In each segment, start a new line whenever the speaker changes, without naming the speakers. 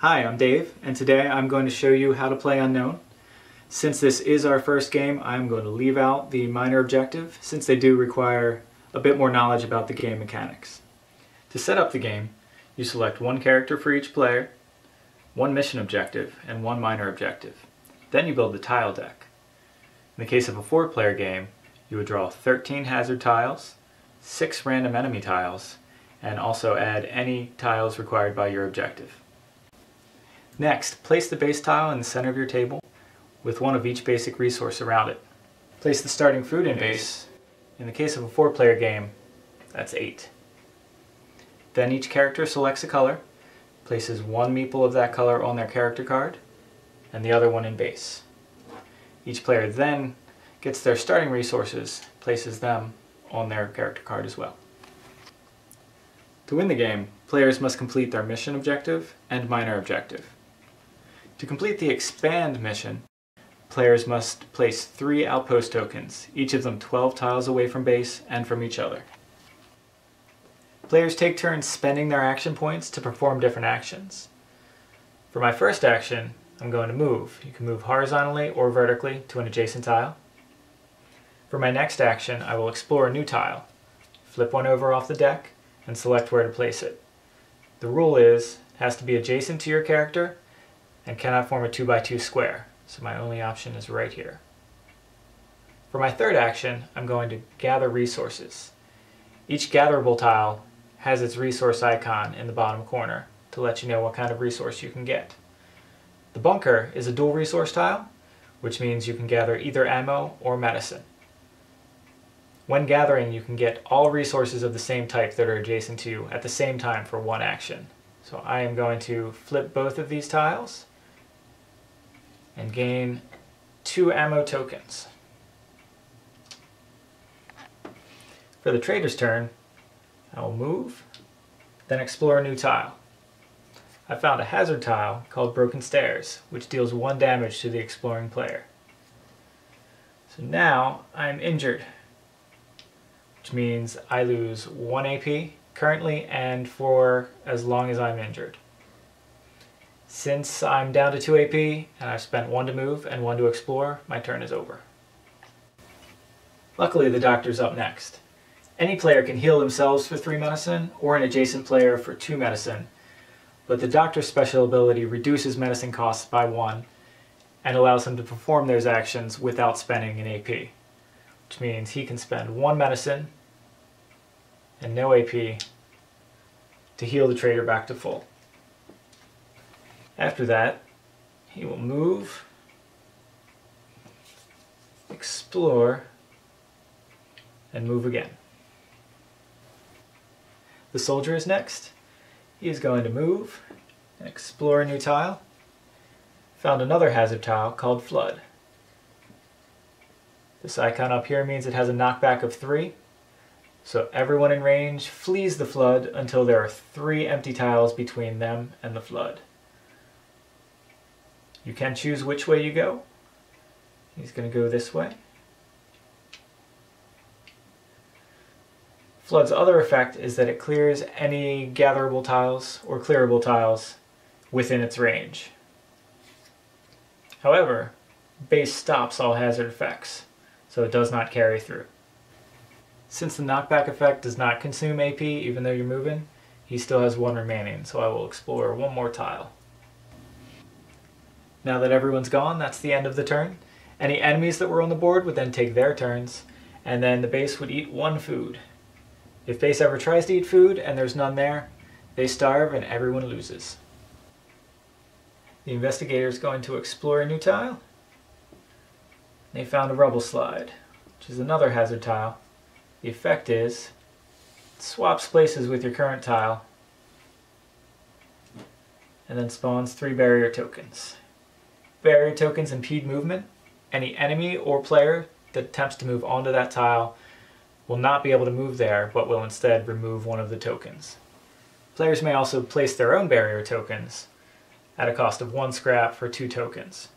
Hi, I'm Dave, and today I'm going to show you how to play Unknown. Since this is our first game, I'm going to leave out the minor objective, since they do require a bit more knowledge about the game mechanics. To set up the game, you select one character for each player, one mission objective, and one minor objective. Then you build the tile deck. In the case of a 4-player game, you would draw 13 hazard tiles, 6 random enemy tiles, and also add any tiles required by your objective. Next, place the base tile in the center of your table with one of each basic resource around it. Place the starting food in base. In the case of a 4-player game, that's 8. Then each character selects a color, places one meeple of that color on their character card, and the other one in base. Each player then gets their starting resources, places them on their character card as well. To win the game, players must complete their mission objective and minor objective. To complete the expand mission, players must place 3 outpost tokens, each of them 12 tiles away from base and from each other. Players take turns spending their action points to perform different actions. For my first action, I'm going to move. You can move horizontally or vertically to an adjacent tile. For my next action, I will explore a new tile. Flip one over off the deck and select where to place it. The rule is, it has to be adjacent to your character and cannot form a 2x2 square, so my only option is right here. For my third action, I'm going to gather resources. Each gatherable tile has its resource icon in the bottom corner to let you know what kind of resource you can get. The bunker is a dual resource tile, which means you can gather either ammo or medicine. When gathering, you can get all resources of the same type that are adjacent to you at the same time for one action. So I am going to flip both of these tiles and gain 2 ammo tokens. For the trader's turn, I will move, then explore a new tile. I found a hazard tile called Broken Stairs, which deals 1 damage to the exploring player. So now I'm injured, which means I lose 1 AP currently and for as long as I'm injured. Since I'm down to 2 AP and I've spent 1 to move and 1 to explore, my turn is over. Luckily, the doctor's up next. Any player can heal themselves for 3 medicine or an adjacent player for 2 medicine, but the doctor's special ability reduces medicine costs by 1 and allows him to perform those actions without spending an AP, which means he can spend 1 medicine and no AP to heal the trader back to full. After that, he will move, explore, and move again. The soldier is next. He is going to move and explore a new tile. Found another hazard tile called Flood. This icon up here means it has a knockback of 3, so everyone in range flees the flood until there are 3 empty tiles between them and the flood. You can choose which way you go. He's going to go this way. Flood's other effect is that it clears any gatherable tiles or clearable tiles within its range. However, base stops all hazard effects, so it does not carry through. Since the knockback effect does not consume AP even though you're moving, he still has 1 remaining, so I will explore 1 more tile. Now that everyone's gone, that's the end of the turn. Any enemies that were on the board would then take their turns, and then the base would eat 1 food. If base ever tries to eat food and there's none there, they starve and everyone loses. The investigator is going to explore a new tile. They found a rubble slide, which is another hazard tile. The effect is, it swaps places with your current tile, and then spawns 3 barrier tokens. Barrier tokens impede movement. Any enemy or player that attempts to move onto that tile will not be able to move there, but will instead remove 1 of the tokens. Players may also place their own barrier tokens at a cost of 1 scrap for 2 tokens.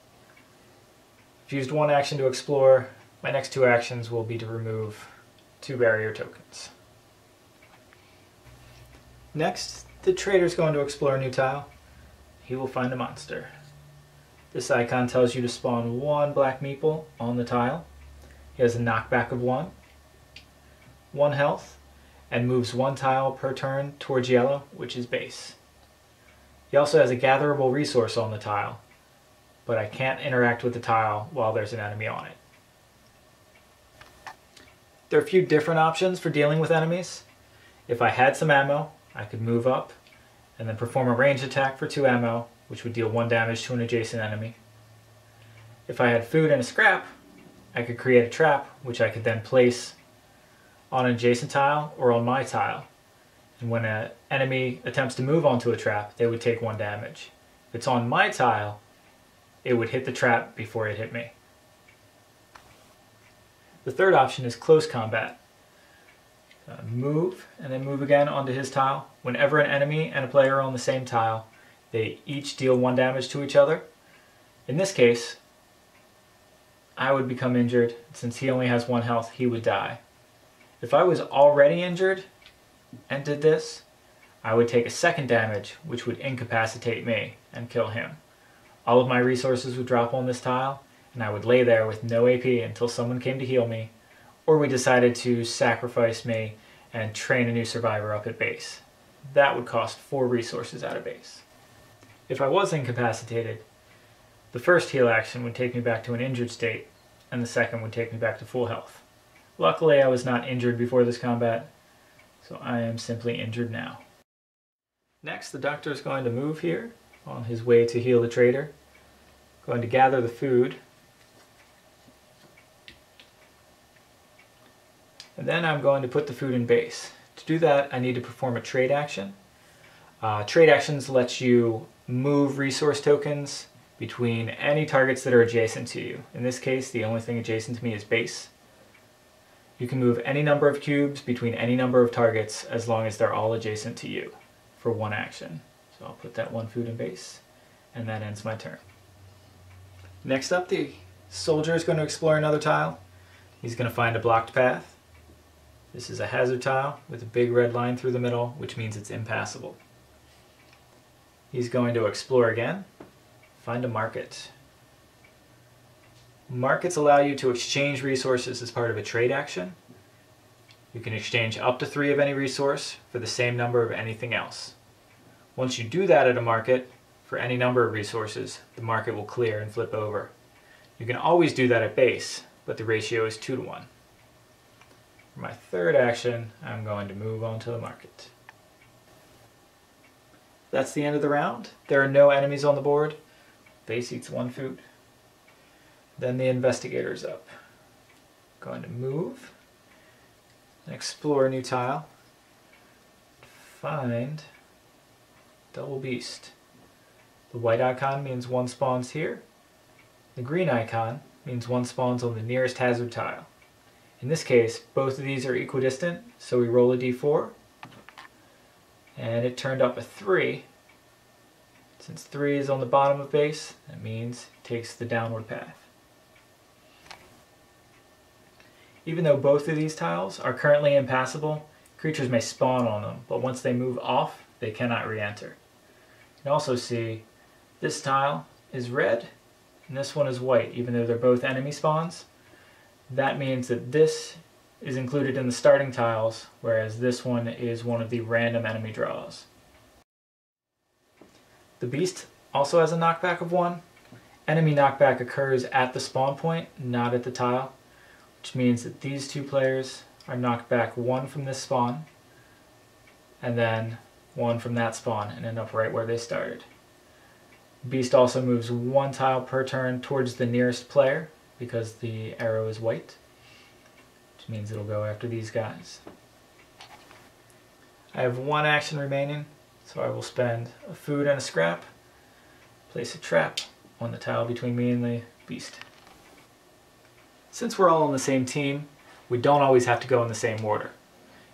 I've used 1 action to explore. My next 2 actions will be to remove 2 barrier tokens. Next, the trader's going to explore a new tile. he will find a monster. This icon tells you to spawn one black meeple on the tile. He has a knockback of 1 health, and moves 1 tile per turn towards yellow, which is base. He also has a gatherable resource on the tile, but I can't interact with the tile while there's an enemy on it. There are a few different options for dealing with enemies. If I had some ammo, I could move up and then perform a ranged attack for 2 ammo, which would deal 1 damage to an adjacent enemy. If I had food and a scrap, I could create a trap, which I could then place on an adjacent tile or on my tile. And when an enemy attempts to move onto a trap, they would take 1 damage. If it's on my tile, it would hit the trap before it hit me. The third option is close combat. Move and then move again onto his tile. Whenever an enemy and a player are on the same tile, they each deal 1 damage to each other. In this case, I would become injured. Since he only has 1 health, he would die. If I was already injured and did this, I would take a 2nd damage, which would incapacitate me and kill him. All of my resources would drop on this tile, and I would lay there with no AP until someone came to heal me, or we decided to sacrifice me and train a new survivor up at base. That would cost 4 resources out of base. If I was incapacitated, the first heal action would take me back to an injured state, and the second would take me back to full health. Luckily, I was not injured before this combat, so I am simply injured now. Next, the doctor is going to move here on his way to heal the trader. Going to gather the food. And then I'm going to put the food in base. To do that, I need to perform a trade action. Trade actions let you move resource tokens between any targets that are adjacent to you. In this case, the only thing adjacent to me is base. You can move any number of cubes between any number of targets as long as they're all adjacent to you for 1 action. So I'll put that 1 food in base, and that ends my turn. Next up, the soldier is going to explore another tile. He's going to find a blocked path. This is a hazard tile with a big red line through the middle, which means it's impassable. He's going to explore again, find a market. Markets allow you to exchange resources as part of a trade action. You can exchange up to 3 of any resource for the same number of anything else. Once you do that at a market, for any number of resources, the market will clear and flip over. You can always do that at base, but the ratio is 2 to 1. For my third action, I'm going to move on to the market. That's the end of the round. There are no enemies on the board. Base eats 1 food. Then the investigator's up. Going to move and explore a new tile. Find double beast. The white icon means 1 spawns here. The green icon means 1 spawns on the nearest hazard tile. In this case, both of these are equidistant, so we roll a d4. And it turned up a 3. Since 3 is on the bottom of base, that means it takes the downward path. Even though both of these tiles are currently impassable, creatures may spawn on them, but once they move off, they cannot re-enter. You can also see this tile is red and this one is white, even though they're both enemy spawns. That means that this is included in the starting tiles, whereas this one is one of the random enemy draws. The beast also has a knockback of 1. Enemy knockback occurs at the spawn point, not at the tile, which means that these 2 players are knocked back 1 from this spawn, and then 1 from that spawn, and end up right where they started. Beast also moves 1 tile per turn towards the nearest player, because the arrow is white, which means it'll go after these guys. I have 1 action remaining, so I will spend a food and a scrap, place a trap on the tile between me and the beast. Since we're all on the same team, we don't always have to go in the same order.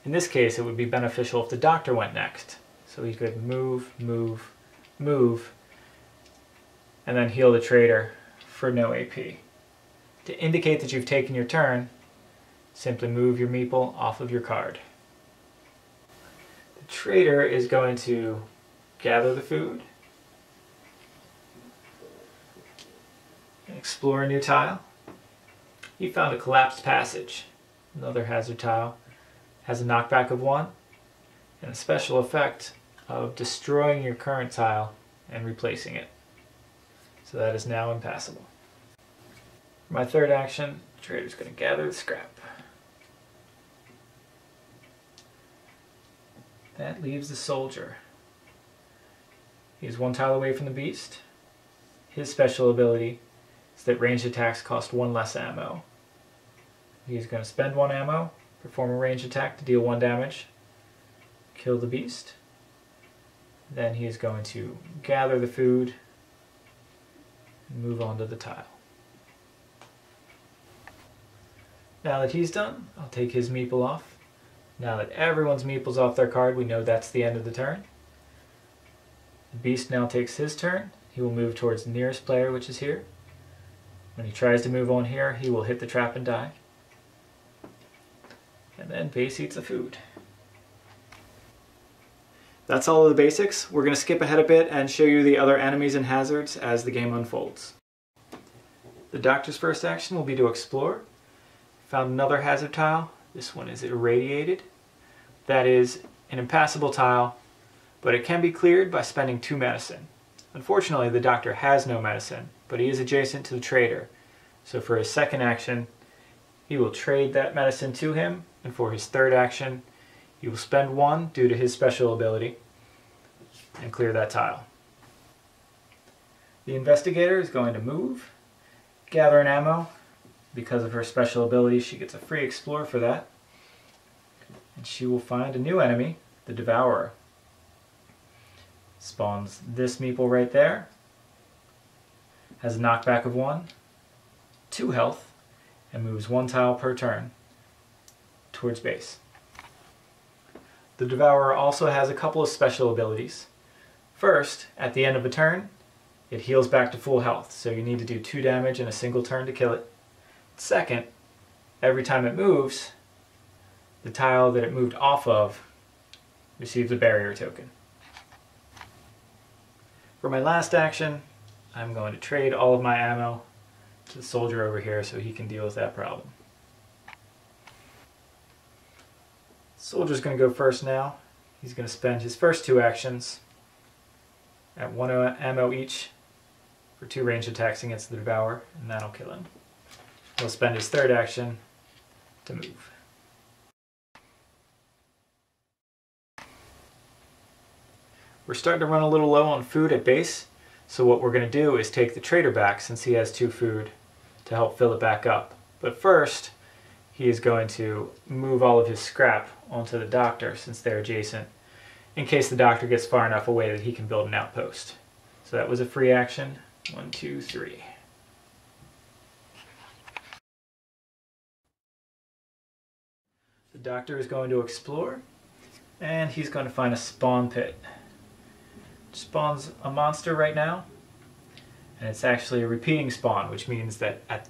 In this case, it would be beneficial if the doctor went next, so he could move, move, move, and then heal the trader for no AP. To indicate that you've taken your turn, simply move your meeple off of your card. The trader is going to gather the food, explore a new tile. He found a collapsed passage. Another hazard tile has a knockback of 1 and a special effect of destroying your current tile and replacing it. So that is now impassable. For my third action, the trader's going to gather the scrap. That leaves the soldier. He's 1 tile away from the beast. His special ability is that ranged attacks cost 1 less ammo. He's going to spend 1 ammo, perform a ranged attack to deal 1 damage, kill the beast. Then he is going to gather the food and move on to the tile. Now that he's done, I'll take his meeple off. Now that everyone's meeple's off their card, we know that's the end of the turn. The beast now takes his turn. He will move towards the nearest player, which is here. When he tries to move on here, he will hit the trap and die. And then base eats the food. That's all of the basics. We're going to skip ahead a bit and show you the other enemies and hazards as the game unfolds. The doctor's first action will be to explore. Found another hazard tile. This one is irradiated. That is an impassable tile, but it can be cleared by spending 2 medicine. Unfortunately, the doctor has no medicine, but he is adjacent to the trader. So for his second action, he will trade that medicine to him, and for his third action, he will spend 1 due to his special ability and clear that tile. The investigator is going to move, gather an ammo. Because of her special ability, she gets a free explore for that. And she will find a new enemy, the Devourer. Spawns this meeple right there. Has a knockback of 1, 2 health, and moves 1 tile per turn towards base. The Devourer also has a couple of special abilities. First, at the end of a turn, it heals back to full health, so you need to do 2 damage in a single turn to kill it. Second, every time it moves, the tile that it moved off of receives a barrier token. For my last action, I'm going to trade all of my ammo to the soldier over here so he can deal with that problem. The soldier's going to go first now. He's going to spend his first 2 actions at 1 ammo each for 2 ranged attacks against the Devourer, and that'll kill him. He'll spend his third action to move. We're starting to run a little low on food at base, so what we're going to do is take the trader back since he has 2 food to help fill it back up. But first, he is going to move all of his scrap onto the doctor since they're adjacent, in case the doctor gets far enough away that he can build an outpost. So that was a free action. 1, 2, 3. The doctor is going to explore, and he's going to find a spawn pit. It spawns a monster right now, and it's actually a repeating spawn, which means that at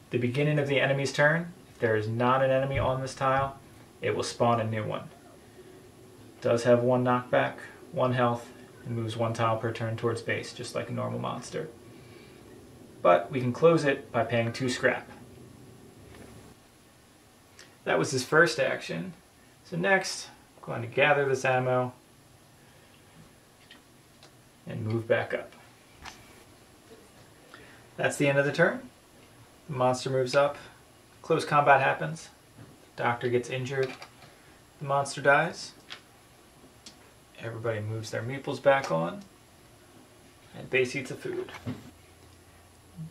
the beginning of the enemy's turn, if there is not an enemy on this tile, it will spawn a new one. It does have 1 knockback, 1 health, and moves 1 tile per turn towards base, just like a normal monster. But we can close it by paying 2 scrap. That was his first action. So next, I'm going to gather this ammo and move back up. That's the end of the turn. The monster moves up. Close combat happens. The doctor gets injured. The monster dies. Everybody moves their meeples back on. And base eats the food.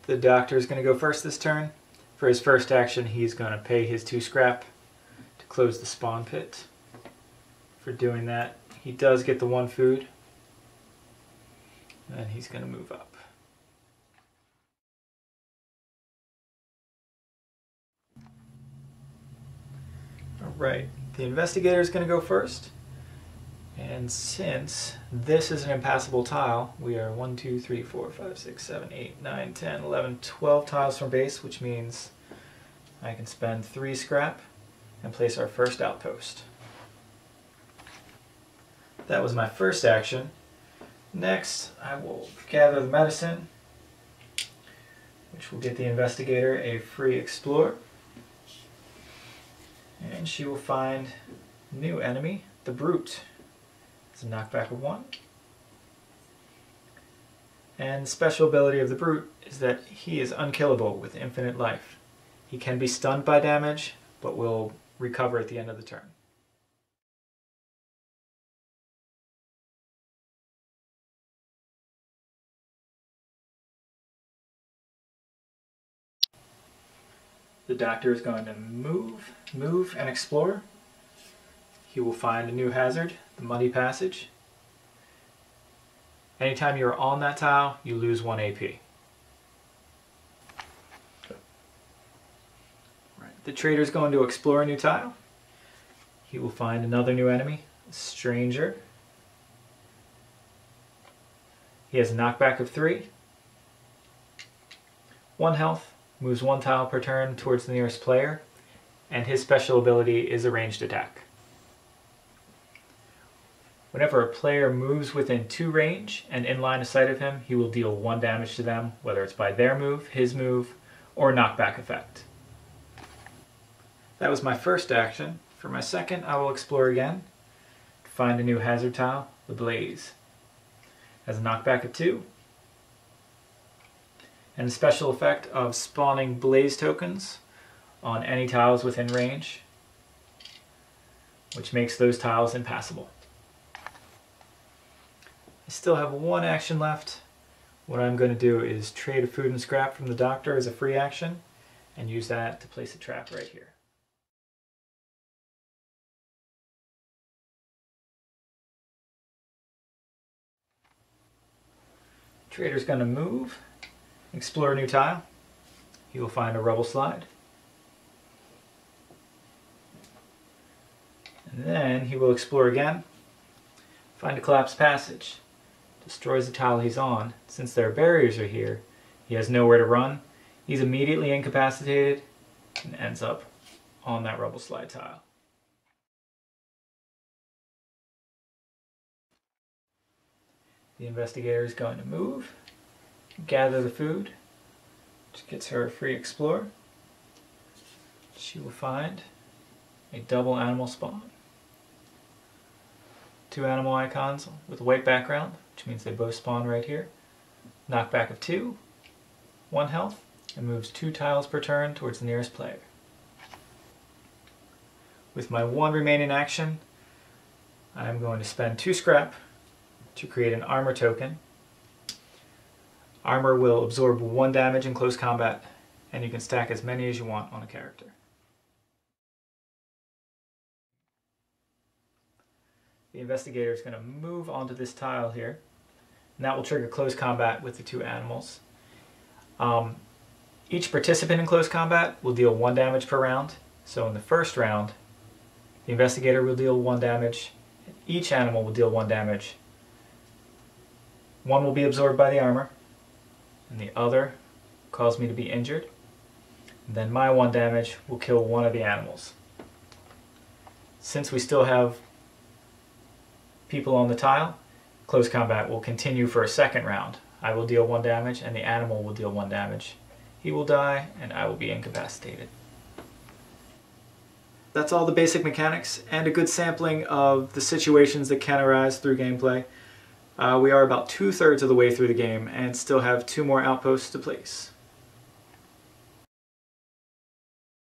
The doctor is going to go first this turn. For his first action, he's going to pay his 2 scrap to close the spawn pit. For doing that, he does get the 1 food. And he's going to move up. Alright, the investigator is going to go first. And since this is an impassable tile, we are 1, 2, 3, 4, 5, 6, 7, 8, 9, 10, 11, 12 tiles from base, which means I can spend 3 scrap and place our first outpost. That was my first action. Next, I will gather the medicine, which will get the investigator a free explore. And she will find a new enemy, the Brute. It's a knockback of 1. And the special ability of the Brute is that he is unkillable with infinite life. He can be stunned by damage, but will recover at the end of the turn. The Doctor is going to move, and explore. He will find a new hazard, the Muddy Passage. Anytime you're on that tile, you lose 1 AP. Right. The Trader is going to explore a new tile. He will find another new enemy, a Stranger. He has a knockback of 3. 1 health. Moves 1 tile per turn towards the nearest player, and his special ability is a ranged attack. Whenever a player moves within 2 range and in line of sight of him, he will deal 1 damage to them, whether it's by their move, his move, or knockback effect. That was my first action. For my second, I will explore again to find a new hazard tile, the Blaze. Has a knockback of 2. And the special effect of spawning blaze tokens on any tiles within range, which makes those tiles impassable. I still have 1 action left. What I'm going to do is trade a food and scrap from the Doctor as a free action and use that to place a trap right here. Trader's going to move. Explore a new tile. He will find a Rubble Slide. And then he will explore again. Find a Collapsed Passage. Destroys the tile he's on. Since their barriers are here, he has nowhere to run. He's immediately incapacitated and ends up on that Rubble Slide tile. The investigator is going to move. Gather the food, which gets her a free explore. She will find a double animal spawn. 2 animal icons with a white background, which means they both spawn right here. Knockback of 2, 1 health, and moves 2 tiles per turn towards the nearest player. With my 1 remaining action, I am going to spend 2 scrap to create an armor token. Armor will absorb 1 damage in close combat, and you can stack as many as you want on a character. The investigator is going to move onto this tile here, and that will trigger close combat with the 2 animals. Each participant in close combat will deal 1 damage per round. So in the first round, the investigator will deal 1 damage. Each animal will deal 1 damage. 1 will be absorbed by the armor, and the other cause me to be injured. And then my 1 damage will kill 1 of the animals. Since we still have people on the tile, close combat will continue for a second round. I will deal 1 damage and the animal will deal 1 damage. He will die and I will be incapacitated. That's all the basic mechanics and a good sampling of the situations that can arise through gameplay. We are about 2/3 of the way through the game and still have 2 more outposts to place.